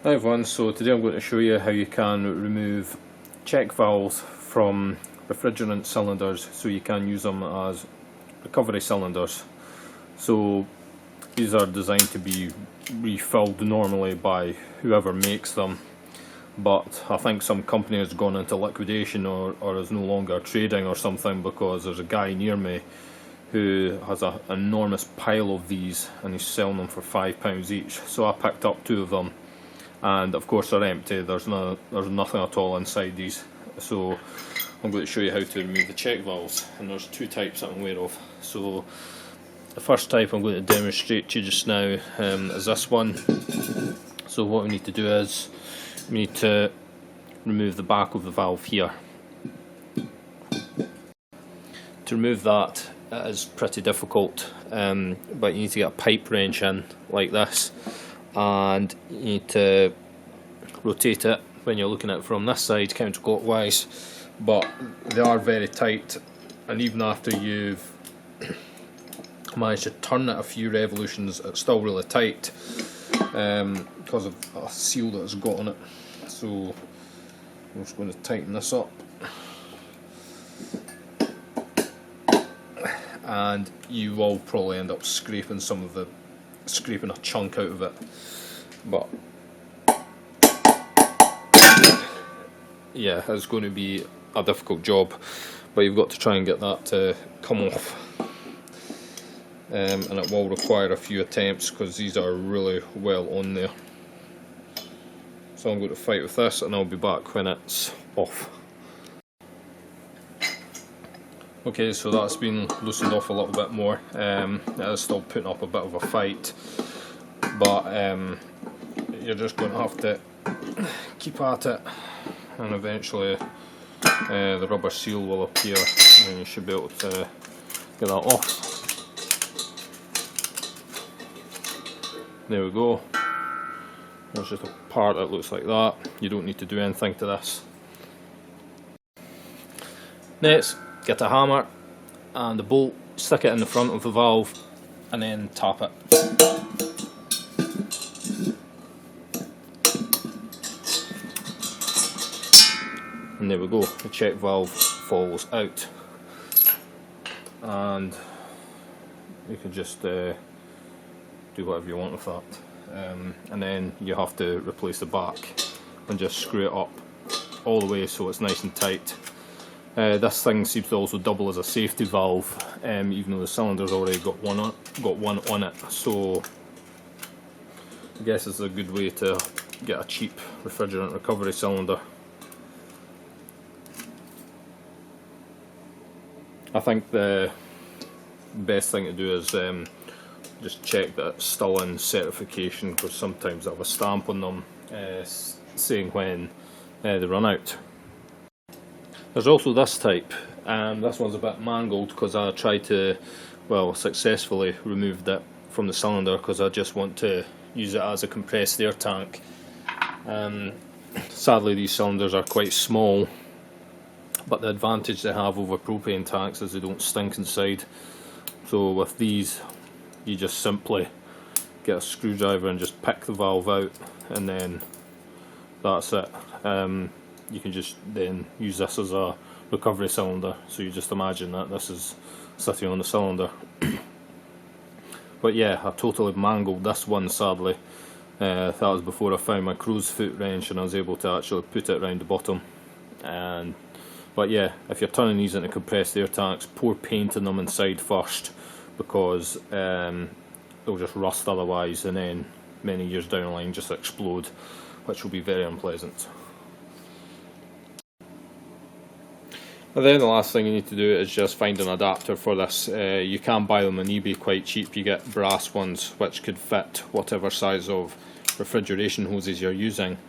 Hi everyone, so today I'm going to show you how you can remove check valves from refrigerant cylinders so you can use them as recovery cylinders. So these are designed to be refilled normally by whoever makes them, but I think some company has gone into liquidation or is no longer trading or something, because there's a guy near me who has an enormous pile of these and he's selling them for £5 each. So I picked up 2 of them, and of course they're empty. There's nothing at all inside these. So I'm going to show you how to remove the check valves, and there's 2 types that I'm aware of. So the first type I'm going to demonstrate to you just now is this one. So what we need to do is we need to remove the back of the valve here. To remove that, it is pretty difficult, but you need to get a pipe wrench in like this, and you need to rotate it when you're looking at it from this side counterclockwise, but they are very tight, and even after you've managed to turn it a few revolutions, it's still really tight because of a seal that it's got on it. So I'm just going to tighten this up, and you will probably end up scraping a chunk out of it, but yeah, it's going to be a difficult job, but you've got to try and get that to come off, and it will require a few attempts because these are really well on there. So I'm going to fight with this, and I'll be back when it's off. Okay, so that's been loosened off a little bit more. It is still putting up a bit of a fight, but you're just going to have to keep at it, and eventually the rubber seal will appear, and you should be able to get that off. There we go. There's just a part that looks like that. You don't need to do anything to this. Next, get a hammer and a bolt, stick it in the front of the valve, and then tap it. And there we go, the check valve falls out, and you can just do whatever you want with that. And then you have to replace the back and just screw it up all the way so it's nice and tight. This thing seems to also double as a safety valve, even though the cylinder's already got one on it. So I guess it's a good way to get a cheap refrigerant recovery cylinder. I think the best thing to do is just check that it's still in certification, because sometimes they have a stamp on them saying when they run out. There's also this type, and this one's a bit mangled because I tried to, well, successfully removed it from the cylinder because I just want to use it as a compressed air tank. Sadly these cylinders are quite small, but the advantage they have over propane tanks is they don't stink inside. So with these, you just simply get a screwdriver and just pick the valve out, and then that's it. You can just then use this as a recovery cylinder, so you just imagine that this is sitting on the cylinder. But yeah, I totally mangled this one, sadly. That was before I found my crow's foot wrench and I was able to actually put it around the bottom. But yeah, if you're turning these into compressed air tanks, pour paint in them inside first, because they'll just rust otherwise, and then many years down the line just explode, which will be very unpleasant. And then the last thing you need to do is just find an adapter for this. You can buy them on eBay quite cheap. You get brass ones which could fit whatever size of refrigeration hoses you're using.